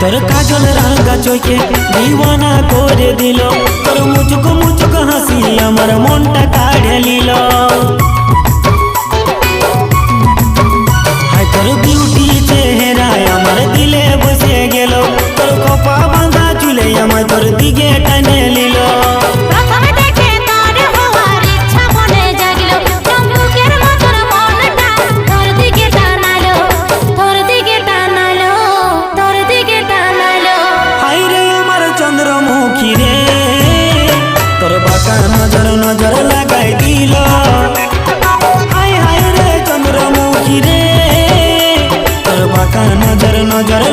তোর কাজল রাঙা চোখে দিওয়ানা করে দিল, তোর মুচুক মুচুক হাসি আমার মনটা কাড়ে নিল। হায় তোর বিউটি চেহারায় আমার দিলে বসে গেল, তোর খোপা বাঁধা চুলে আমায় তোর দিকে টানে নিল। চন্দ্রমুখী রে তোর বাঁকা নজর নজর লাগাই দিল, হায় হায় রে চন্দ্রমুখী রে তোর বাঁকা নজর নজর